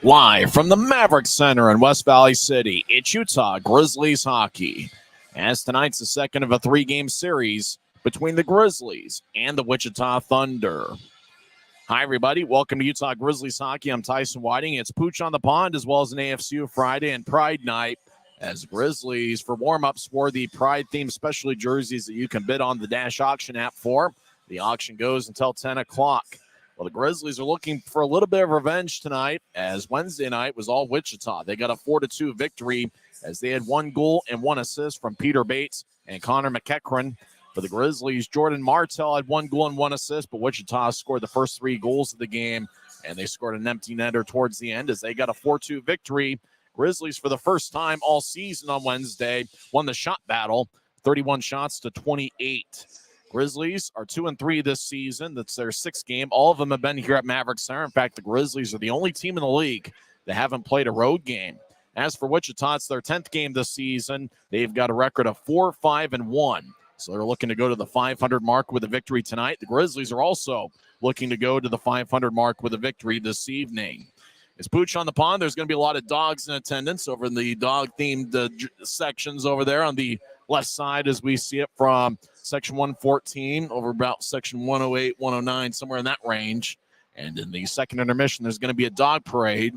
Live from the Maverick Center in West Valley City, it's Utah Grizzlies Hockey. As tonight's the second of a three-game series between the Grizzlies and the Wichita Thunder. Hi, everybody. Welcome to Utah Grizzlies Hockey. I'm Tyson Whiting. It's Pooch on the Pond as well as an AFCU Friday and Pride Night as Grizzlies for warm-ups wore the Pride-themed specialty jerseys that you can bid on the Dash Auction app for. The auction goes until 10 o'clock. Well, the Grizzlies are looking for a little bit of revenge tonight as Wednesday night was all Wichita. They got a 4-2 victory as they had 1 goal and 1 assist from Peter Bates and Connor McEachran. For the Grizzlies, Jordan Martell had 1 goal and 1 assist, but Wichita scored the first 3 goals of the game, and they scored an empty netter towards the end as they got a 4-2 victory. Grizzlies, for the first time all season on Wednesday, won the shot battle, 31 shots to 28. Grizzlies are 2-3 this season. That's their 6th game. All of them have been here at Maverick Center. In fact, the Grizzlies are the only team in the league that haven't played a road game. As for Wichita, it's their 10th game this season. They've got a record of 4-5-1. So they're looking to go to the 500 mark with a victory tonight. The Grizzlies are also looking to go to the 500 mark with a victory this evening. It's Pooch on the Pond. There's going to be a lot of dogs in attendance over in the dog-themed sections over there on the left side as we see it from Section 114 over about Section 108, 109, somewhere in that range. And in the second intermission, there's going to be a dog parade.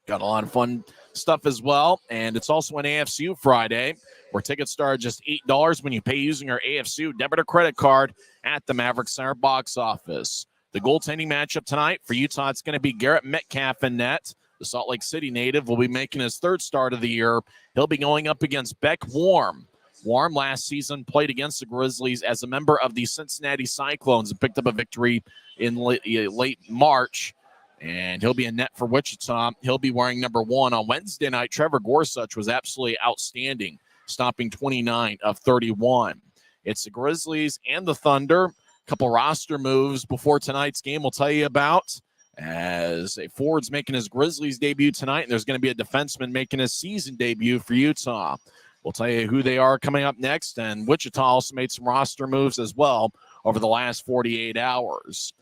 Got a lot of fun stuff as well. And it's also an AFCU Friday where tickets start at just $8 when you pay using your AFCU debit or credit card at the Maverick Center box office. The goaltending matchup tonight for Utah, it's going to be Garrett Metcalf in net. The Salt Lake City native will be making his 3rd start of the year. He'll be going up against Beck Warm. Warm last season played against the Grizzlies as a member of the Cincinnati Cyclones and picked up a victory in late March. And he'll be in net for Wichita. He'll be wearing number 1 on Wednesday night. Trevor Gorsuch was absolutely outstanding, stopping 29 of 31. It's the Grizzlies and the Thunder. A couple roster moves before tonight's game we'll tell you about. As a forward's making his Grizzlies debut tonight, and there's going to be a defenseman making his season debut for Utah. We'll tell you who they are coming up next, and Wichita also made some roster moves as well over the last 48 hours.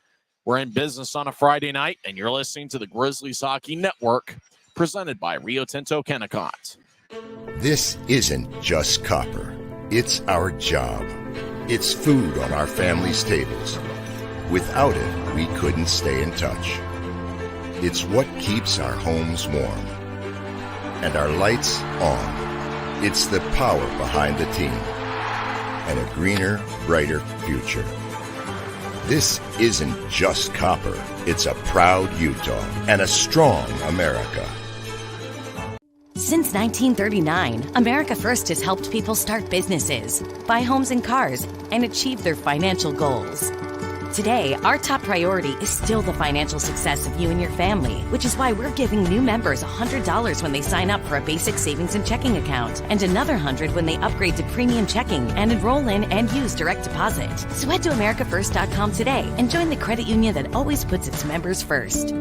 We're in business on a Friday night, and you're listening to the Grizzlies Hockey Network, presented by Rio Tinto Kennecott. This isn't just copper. It's our job. It's food on our families' tables. Without it, we couldn't stay in touch. It's what keeps our homes warm and our lights on. It's the power behind the team and a greener, brighter future. This isn't just copper. It's a proud Utah and a strong America. Since 1939, America First has helped people start businesses, buy homes and cars, and achieve their financial goals. Today, our top priority is still the financial success of you and your family, which is why we're giving new members $100 when they sign up for a basic savings and checking account, and another $100 when they upgrade to premium checking and enroll in and use direct deposit. So head to AmericaFirst.com today and join the credit union that always puts its members first.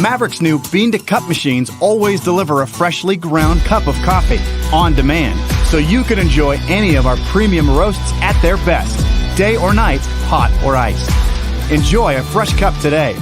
Maverick's new bean-to-cup machines always deliver a freshly ground cup of coffee on demand, so you can enjoy any of our premium roasts at their best, day or night, hot or iced. Enjoy a fresh cup today.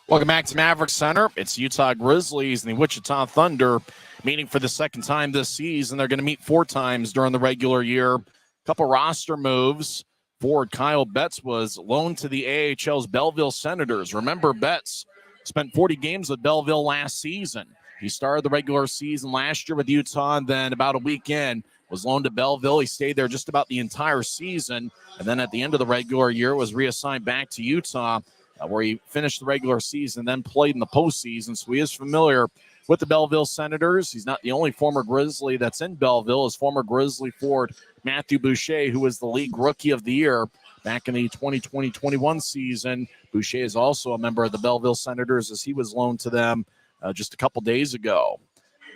Welcome back to Maverick Center. It's Utah Grizzlies and the Wichita Thunder meeting for the 2nd time this season. They're going to meet 4 times during the regular year. A couple roster moves. Forward Kyle Betts was loaned to the AHL's Belleville Senators. Remember, Betts spent 40 games with Belleville last season. He started the regular season last year with Utah, and then about a week in, was loaned to Belleville. He stayed there just about the entire season, and then at the end of the regular year was reassigned back to Utah, where he finished the regular season, then played in the postseason. So he is familiar with the Belleville Senators. He's not the only former Grizzly that's in Belleville. His former Grizzly forward Matthew Boucher, who was the league rookie of the year, back in the 2020-21 season. Boucher is also a member of the Belleville Senators as he was loaned to them just a couple days ago.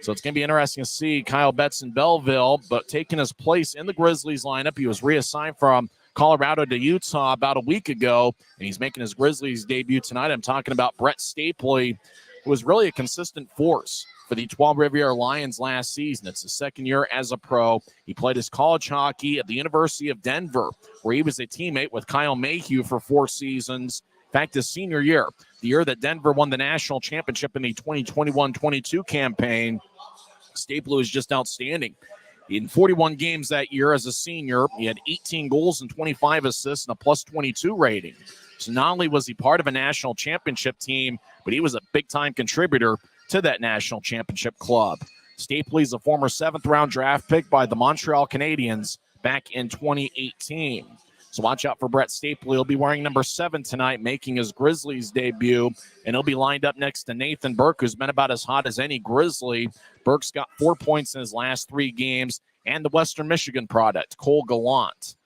So it's going to be interesting to see Kyle Betts in Belleville, but taking his place in the Grizzlies lineup. He was reassigned from Colorado to Utah about a week ago, and he's making his Grizzlies debut tonight. I'm talking about Brett Stapley, who was really a consistent force for the Trois Rivières Lions last season. It's his second year as a pro. He played his college hockey at the University of Denver, where he was a teammate with Kyle Mayhew for 4 seasons. In fact, his senior year, the year that Denver won the national championship in the 2021-22 campaign, Stapley was just outstanding. In 41 games that year as a senior, he had 18 goals and 25 assists and a plus 22 rating. So not only was he part of a national championship team, but he was a big-time contributor to that national championship club. Stapley is a former 7th-round draft pick by the Montreal Canadiens back in 2018. So watch out for Brett Stapley. He'll be wearing number 7 tonight, making his Grizzlies debut, and he'll be lined up next to Nathan Burke, who's been about as hot as any Grizzly. Burke's got 4 points in his last 3 games, and the Western Michigan product, Cole Gallant.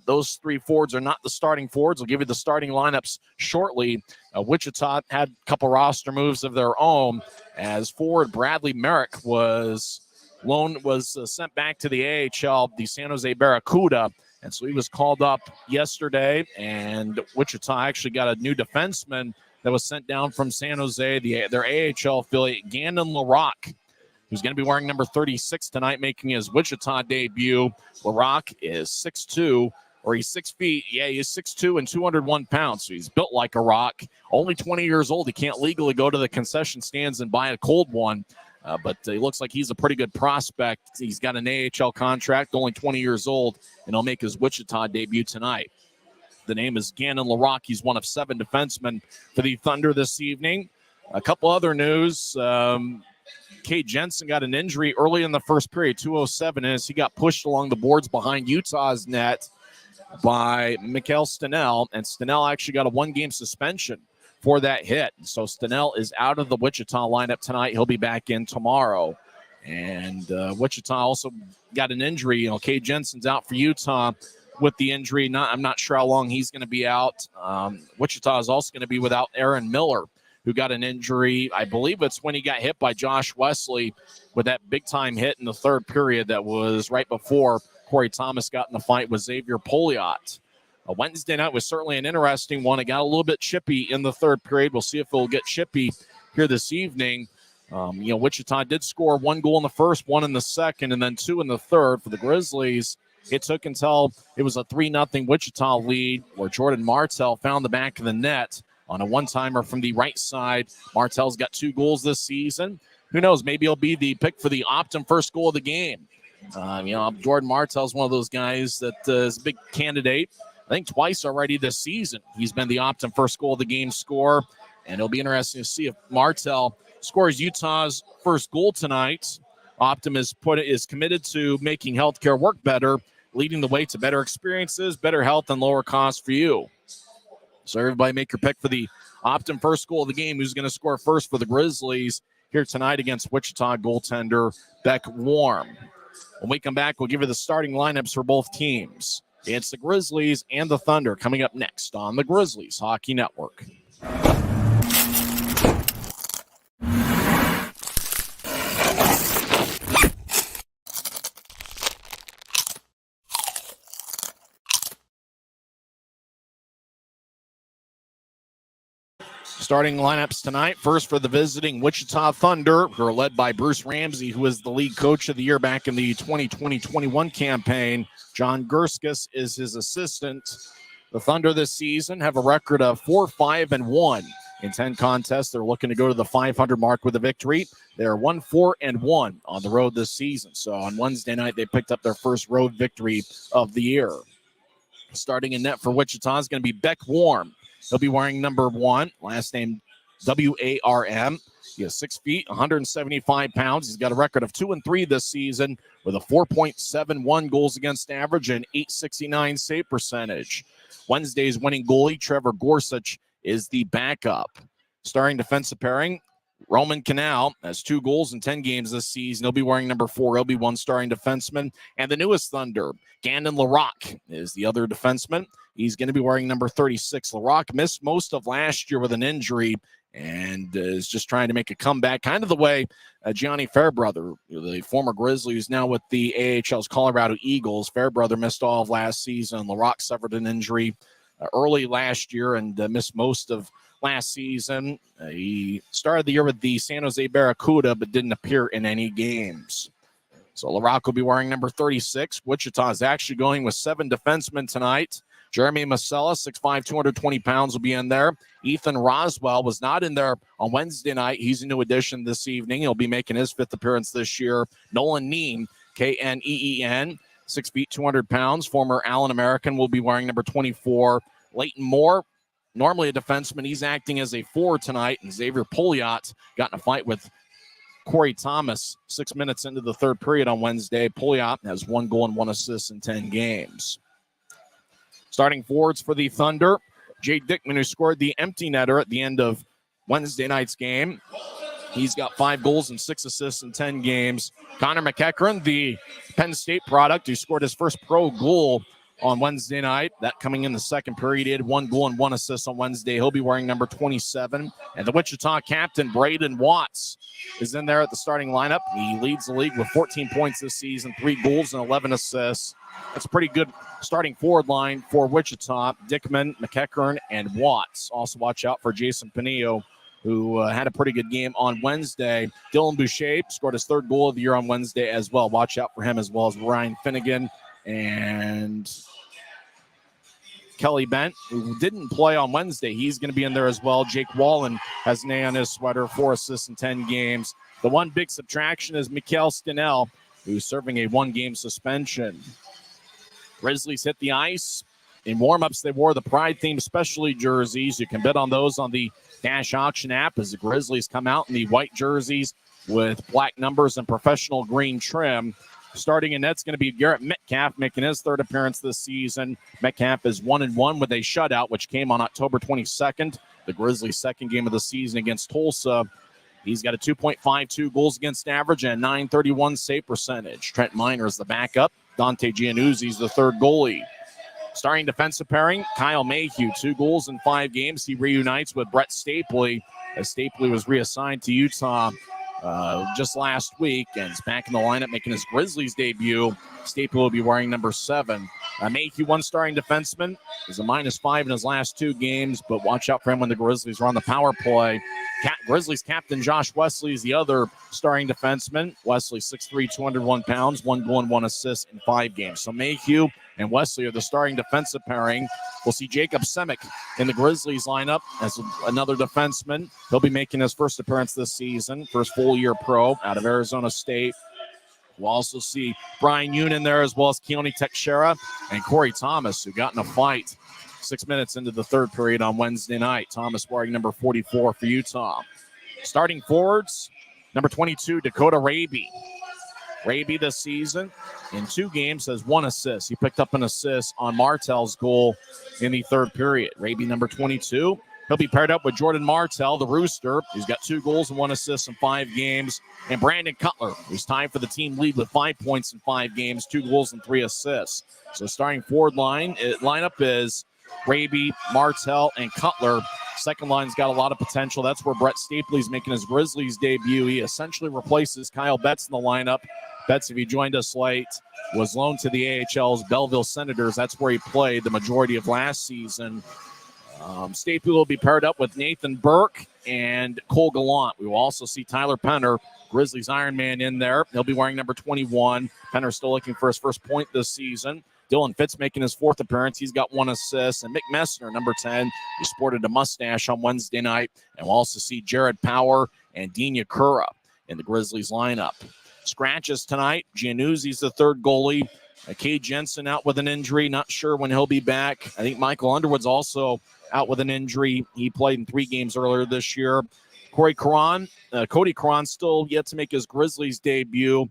Those 3 forwards are not the starting forwards. We'll give you the starting lineups shortly. Wichita had a couple roster moves of their own, as forward Bradley Merrick was sent back to the AHL, the San Jose Barracuda. And so he was called up yesterday, and Wichita actually got a new defenseman that was sent down from San Jose, their AHL affiliate, Gannon LaRocque, who's going to be wearing number 36 tonight, making his Wichita debut. LaRocque is 6'2", or he's 6 feet. Yeah, he's 6'2" and 201 pounds, so he's built like a rock. Only 20 years old. He can't legally go to the concession stands and buy a cold one. But he looks like he's a pretty good prospect. He's got an AHL contract, only 20 years old, and he'll make his Wichita debut tonight. The name is Gannon LaRocque. He's one of 7 defensemen for the Thunder this evening. A couple other news. Cade Jensen got an injury early in the first period, 2:07, as he got pushed along the boards behind Utah's net by Mikael Stenell, and Stenell actually got a 1-game suspension for that hit. So Stenell is out of the Wichita lineup tonight. He'll be back in tomorrow. And Wichita also got an injury. Cade Jensen's out for Utah with the injury. I'm not sure how long he's going to be out. Wichita is also going to be without Aaron Miller, who got an injury. I believe it's when he got hit by Josh Wesley with that big-time hit in the third period that was right before Corey Thomas got in the fight with Xavier Pouliot. Wednesday night was certainly an interesting one. It got a little bit chippy in the third period. We'll see if it'll get chippy here this evening. Wichita did score 1 goal in the first, 1 in the second, and then 2 in the third for the Grizzlies. It took until it was a 3-0 Wichita lead where Jordan Martell found the back of the net on a one-timer from the right side. Martell's got 2 goals this season. Who knows? Maybe he'll be the pick for the Optum first goal of the game. Jordan Martell's one of those guys that is a big candidate. I think twice already this season he's been the Optum first goal of the game scorer, and it'll be interesting to see if Martell scores Utah's first goal tonight. Optum is committed to making healthcare work better, leading the way to better experiences, better health, and lower costs for you. So everybody make your pick for the Optum first goal of the game. Who's going to score first for the Grizzlies here tonight against Wichita goaltender Beck Warm? When we come back, we'll give you the starting lineups for both teams. It's the Grizzlies and the Thunder coming up next on the Grizzlies Hockey Network. Starting lineups tonight. First for the visiting Wichita Thunder, who are led by Bruce Ramsey, who was the league coach of the year back in the 2020-21 campaign. John Gurskus is his assistant. The Thunder this season have a record of 4-5-1 in 10 contests. They're looking to go to the 500 mark with a victory. They're 1-4-1 on the road this season. So on Wednesday night, they picked up their first road victory of the year. Starting in net for Wichita is going to be Beck Warm. He'll be wearing number 1, last name W-A-R-M. He is 6 feet, 175 pounds. He's got a record of 2-3 this season with a 4.71 goals against average and .869 save percentage. Wednesday's winning goalie, Trevor Gorsuch, is the backup. Starting defensive pairing, Roman Canal has 2 goals in 10 games this season. He'll be wearing number 4. He'll be one starting defenseman. And the newest Thunder, Gandon Larocque, is the other defenseman. He's going to be wearing number 36. Larocque missed most of last year with an injury and is just trying to make a comeback, kind of the way Gianni Fairbrother, the former Grizzly, who's now with the AHL's Colorado Eagles. Fairbrother missed all of last season. Larocque suffered an injury early last year and missed most of last season. He started the year with the San Jose Barracuda, but didn't appear in any games. So Larocque will be wearing number 36. Wichita is actually going with 7 defensemen tonight. Jeremy Masella, 6'5", 220 pounds, will be in there. Ethan Roswell was not in there on Wednesday night. He's a new addition this evening. He'll be making his 5th appearance this year. Nolan Neen, Kneen, 6 feet, 200 pounds, former Allen American, will be wearing number 24. Leighton Moore, normally a defenseman, he's acting as a 4 tonight. And Xavier Pouliot got in a fight with Corey Thomas 6 minutes into the third period on Wednesday. Pouliot has 1 goal and 1 assist in 10 games. Starting forwards for the Thunder, Jay Dickman, who scored the empty netter at the end of Wednesday night's game. He's got 5 goals and 6 assists in 10 games. Connor McEachran, the Penn State product, who scored his first pro goal on Wednesday night. That coming in the second period. He had 1 goal and 1 assist on Wednesday. He'll be wearing number 27. And the Wichita captain, Braden Watts, is in there at the starting lineup. He leads the league with 14 points this season, 3 goals and 11 assists. That's a pretty good starting forward line for Wichita. Dickman, McEachran, and Watts. Also watch out for Jason Pinillo, who had a pretty good game on Wednesday. Dylan Boucher scored his 3rd goal of the year on Wednesday as well. Watch out for him, as well as Ryan Finnegan and Kelly Bent, who didn't play on Wednesday. He's going to be in there as well. Jake Wallen has an A on his sweater, 4 assists in 10 games. The one big subtraction is Mikael Stenell, who's serving a 1-game suspension. Grizzlies hit the ice. In warm-ups, they wore the Pride-themed specialty jerseys. You can bet on those on the Dash Auction app as the Grizzlies come out in the white jerseys with black numbers and professional green trim. Starting in net's going to be Garrett Metcalf, making his 3rd appearance this season. Metcalf is 1-1 with a shutout, which came on October 22nd, the Grizzlies' 2nd game of the season against Tulsa. He's got a 2.52 goals against average and a .931 save percentage. Trent Miner is the backup. Dante Giannuzzi's the 3rd goalie. Starting defensive pairing, Kyle Mayhew, 2 goals in 5 games. He reunites with Brett Stapley, as Stapley was reassigned to Utah just last week and is back in the lineup making his Grizzlies debut. Stapley will be wearing number 7. Mayhew, 1 starting defenseman, is a -5 in his last 2 games, but watch out for him when the Grizzlies are on the power play. Grizzlies captain Josh Wesley is the other starting defenseman. Wesley, 6'3", 201 pounds, 1 goal and 1 assist in 5 games. So Mayhew and Wesley are the starting defensive pairing. We'll see Jacob Semick in the Grizzlies lineup as another defenseman. He'll be making his 1st appearance this season, first full-year pro out of Arizona State. We'll also see Brian Yoon in there, as well as Keone Teixeira and Corey Thomas, who got in a fight 6 minutes into the 3rd period on Wednesday night. Thomas wearing number 44 for Utah. Starting forwards, number 22, Dakota Raby. Raby this season in 2 games has 1 assist. He picked up an assist on Martell's goal in the 3rd period. Raby, number 22. He'll be paired up with Jordan Martell, the Rooster. He's got 2 goals and 1 assist in 5 games. And Brandon Cutler, who's tied for the team lead with 5 points in 5 games, 2 goals and 3 assists. So starting forward lineup is Raby, Martell, and Cutler. Second line's got a lot of potential. That's where Brett Stapley's making his Grizzlies debut. He essentially replaces Kyle Betts in the lineup. Betts, if he joined us late, was loaned to the AHL's Belleville Senators. That's where he played the majority of last season. Stapley will be paired up with Nathan Burke and Cole Gallant. We will also see Tyler Penner, Grizzlies Ironman, in there. He'll be wearing number 21. Penner still looking for his first point this season. Dylan Fitz making his 4th appearance. He's got 1 assist. And Mick Messner, number 10, he sported a mustache on Wednesday night. And we'll also see Jared Power and Dean Yakura in the Grizzlies lineup. Scratches tonight. Giannuzzi's the 3rd goalie. Kay Jensen out with an injury. Not sure when he'll be back. I think Michael Underwood's also out with an injury. He played in 3 games earlier this year. Cody Cron still yet to make his Grizzlies debut.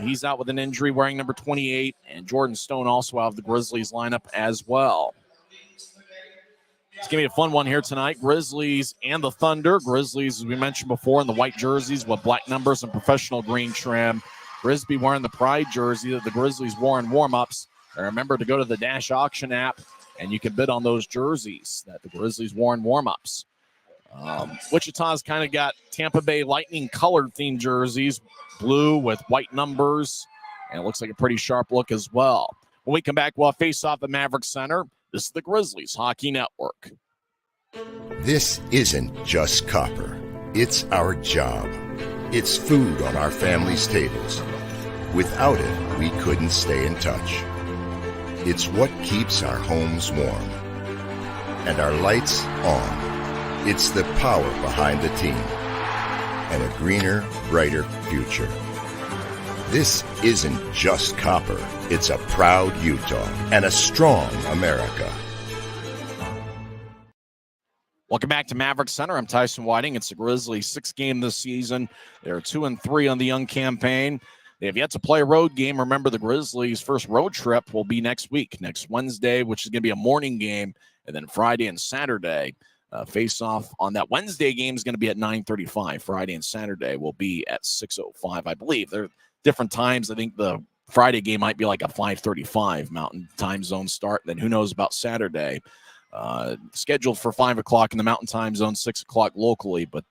He's out with an injury, wearing number 28. And Jordan Stone also out of the Grizzlies lineup as well. It's going to be a fun one here tonight. Grizzlies and the Thunder. Grizzlies, as we mentioned before, in the white jerseys with black numbers and professional green trim. Grisby wearing the pride jersey that the Grizzlies wore in warm-ups. And remember to go to the Dash Auction app, and you can bid on those jerseys that the Grizzlies wore in warm-ups. Wichita's kind of got Tampa Bay Lightning colored themed jerseys, blue with white numbers, and it looks like a pretty sharp look as well. When we come back, we'll face off at Maverick Center. This is the Grizzlies Hockey Network. This isn't just copper. It's our job. It's food on our family's tables. Without it, we couldn't stay in touch. It's what keeps our homes warm and our lights on. It's the power behind the team and a greener, brighter future. This isn't just copper. It's a proud Utah and a strong America. Welcome back to Maverick Center. I'm Tyson Whiting. It's the Grizzlies' sixth game this season. They're 2-3 on the young campaign. They have yet to play a road game. Remember, the Grizzlies' first road trip will be next week, next Wednesday, which is going to be a morning game, and then Friday and Saturday. Face-off on that Wednesday game is going to be at 9:35. Friday and Saturday will be at 6:05, I believe. They're different times. I think the Friday game might be like a 5:35 Mountain Time Zone start. Then who knows about Saturday? Scheduled for 5 o'clock in the Mountain Time Zone, 6 o'clock locally, but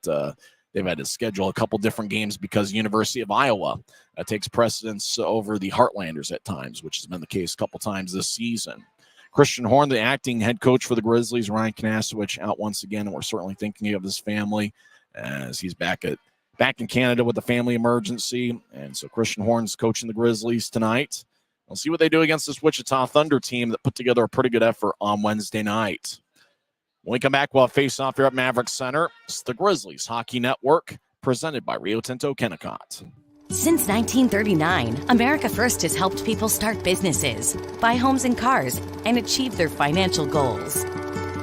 they've had to schedule a couple different games because University of Iowa takes precedence over the Heartlanders at times, which has been the case a couple times this season. Christian Horn, the acting head coach for the Grizzlies, Ryan Kanasowicz out once again, and we're certainly thinking of his family as he's back in Canada with the family emergency. And so Christian Horn's coaching the Grizzlies tonight. We'll see what they do against this Wichita Thunder team that put together a pretty good effort on Wednesday night. When we come back, we'll face off here at Maverick Center. It's the Grizzlies Hockey Network, presented by Rio Tinto Kennecott. Since 1939, America First has helped people start businesses, buy homes and cars, and achieve their financial goals.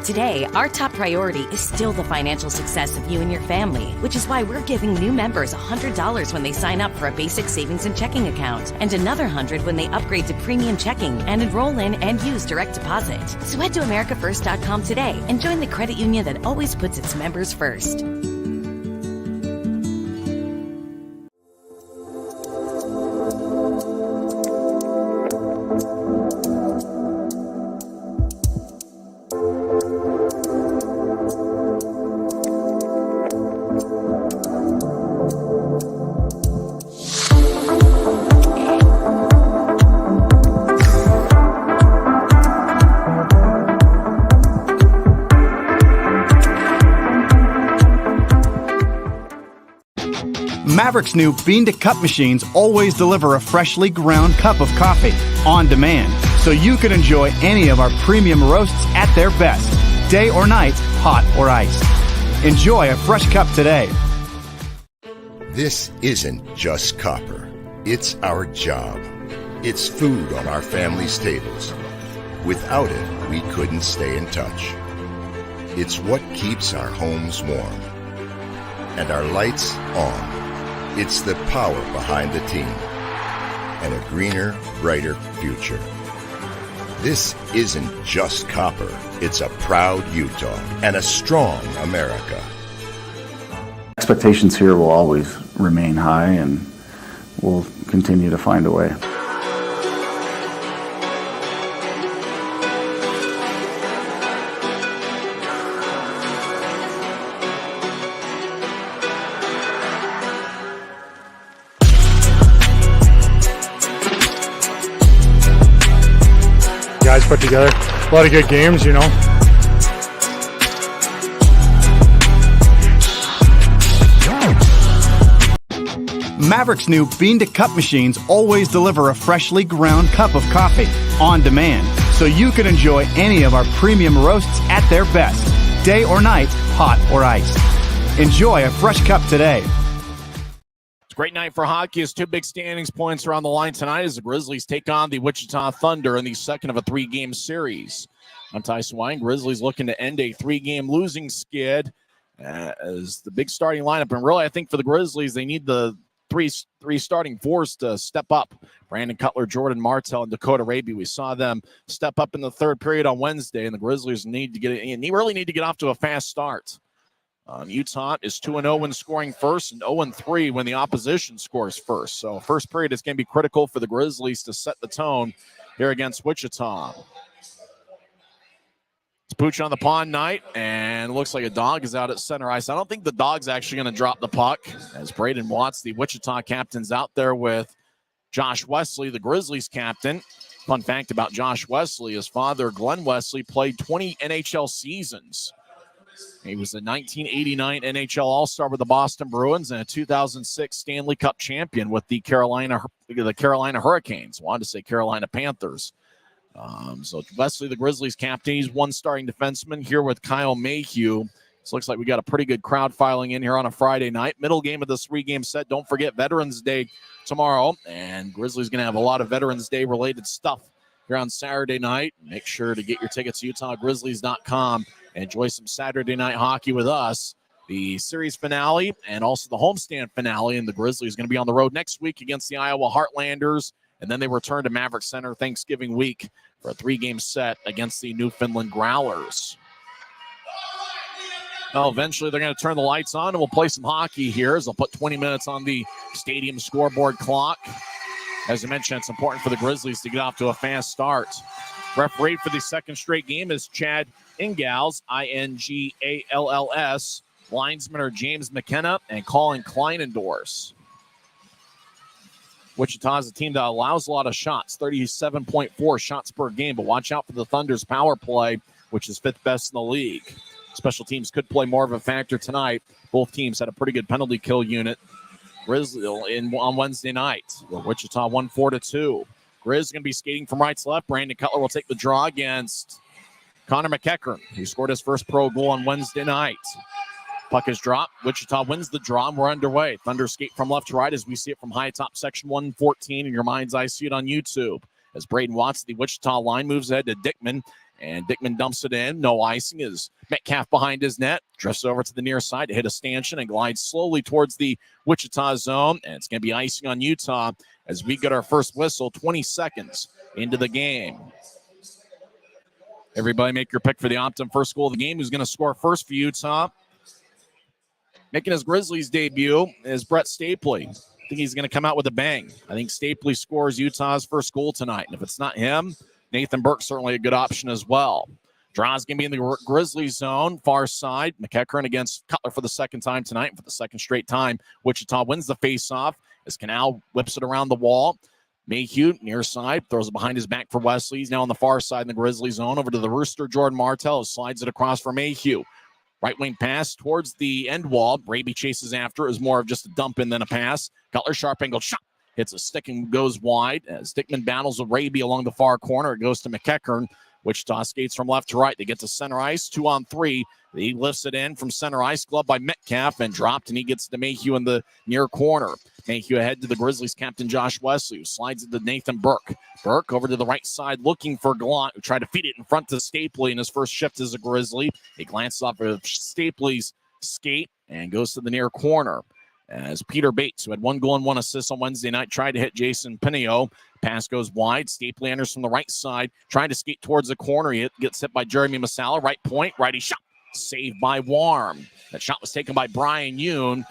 Today, our top priority is still the financial success of you and your family, which is why we're giving new members $100 when they sign up for a basic savings and checking account, and another $100 when they upgrade to premium checking and enroll in and use direct deposit. So head to americafirst.com today and join the credit union that always puts its members first. Maverick's new bean-to-cup machines always deliver a freshly ground cup of coffee on demand, so you can enjoy any of our premium roasts at their best, day or night, hot or iced. Enjoy a fresh cup today. This isn't just copper. It's our job. It's food on our family's tables. Without it, we couldn't stay in touch. It's what keeps our homes warm and our lights on. It's the power behind the team and a greener, brighter future. This isn't just copper. It's a proud Utah and a strong America. Expectations here will always remain high, and we'll continue to find a way. Guys put together a lot of good games, you know. Maverick's new bean-to-cup machines always deliver a freshly ground cup of coffee on demand, so you can enjoy any of our premium roasts at their best, day or night, hot or iced. Enjoy a fresh cup today. It's a great night for hockey as two big standings points are on the line tonight as the Grizzlies take on the Wichita Thunder in the second of a three-game series. I'm Tyson Whiting. Grizzlies looking to end a three-game losing skid as the big starting lineup. And really, I think for the Grizzlies, they need the three starting fours to step up. Brandon Cutler, Jordan Martell, and Dakota Raby. We saw them step up in the third period on Wednesday, and the Grizzlies need to get off to a fast start. Utah is 2-0 when scoring first and 0-3 when the opposition scores first. So first period is going to be critical for the Grizzlies to set the tone here against Wichita. It's Pooch on the pond night, and looks like a dog is out at center ice. I don't think the dog's actually going to drop the puck, as Braden Watts, the Wichita captain's out there with Josh Wesley, the Grizzlies captain. Fun fact about Josh Wesley, his father, Glenn Wesley, played 20 NHL seasons. He was a 1989 NHL All-Star with the Boston Bruins and a 2006 Stanley Cup champion with the Carolina Hurricanes. Wanted to say Carolina Panthers. So Wesley, the Grizzlies captain, he's one starting defenseman here with Kyle Mayhew. So looks like we got a pretty good crowd filing in here on a Friday night. Middle game of the 3-game set. Don't forget Veterans Day tomorrow, and Grizzlies going to have a lot of Veterans Day related stuff here on Saturday night. Make sure to get your tickets at UtahGrizzlies.com and enjoy some Saturday night hockey with us. The series finale and also the homestand finale, and the Grizzlies going to be on the road next week against the Iowa Heartlanders. And then they return to Maverick Center Thanksgiving week for a 3-game set against the Newfoundland Growlers. Well, eventually they're going to turn the lights on and we'll play some hockey here as they'll put 20 minutes on the stadium scoreboard clock. As I mentioned, it's important for the Grizzlies to get off to a fast start. Referee for the second straight game is Chad Ingalls, Ingalls. Linesmen are James McKenna and Colin Kleinendorf. Wichita is a team that allows a lot of shots, 37.4 shots per game, but watch out for the Thunder's power play, which is 5th best in the league. Special teams could play more of a factor tonight. Both teams had a pretty good penalty kill unit. Grizzly on Wednesday night, where Wichita won 4-2. Grizz is going to be skating from right to left. Brandon Cutler will take the draw against Connor McEachern, who scored his first pro goal on Wednesday night. Puck is dropped. Wichita wins the draw, and we're underway. Thunder skate from left to right as we see it from high top section 114. In your mind's eye, see it on YouTube. As Braden Watts, the Wichita line, moves ahead to Dickman, and Dickman dumps it in. No icing as Metcalf behind his net. Drifts over to the near side to hit a stanchion and glides slowly towards the Wichita zone. And it's going to be icing on Utah as we get our first whistle 20 seconds into the game. Everybody make your pick for the Optum first goal of the game. Who's going to score first for Utah? Making his Grizzlies debut is Brett Stapley. I think he's going to come out with a bang. I think Stapley scores Utah's first goal tonight. And if it's not him, Nathan Burke's certainly a good option as well. Draw's going to be in the Grizzlies zone, far side. McEachern against Cutler for the second time tonight. And for the second straight time, Wichita wins the faceoff as Canal whips it around the wall. Mayhew, near side, throws it behind his back for Wesley. He's now on the far side in the Grizzlies zone. Over to the Rooster, Jordan Martell slides it across for Mayhew. Right wing pass towards the end wall. Raby chases after. It was more of just a dump in than a pass. Cutler, sharp angle shot. Hits a stick and goes wide. As Dickman battles with Raby along the far corner, it goes to McEachern. Wichita skates from left to right. They get to center ice, 2-on-3. He lifts it in from center ice, gloved by Metcalf, and dropped, and he gets to Mayhew in the near corner. Mayhew ahead to the Grizzlies captain Josh Wesley, who slides it to Nathan Burke. Burke over to the right side looking for Gallant, who tried to feed it in front to Stapley in his first shift as a Grizzly. He glances off of Stapley's skate and goes to the near corner. As Peter Bates, who had 1 goal and 1 assist on Wednesday night, tried to hit Jason Pineo. Pass goes wide. Stapley enters from the right side, trying to skate towards the corner. He gets hit by Jeremy Masala. Right point, righty shot. Saved by Warm. That shot was taken by Brian Yoon.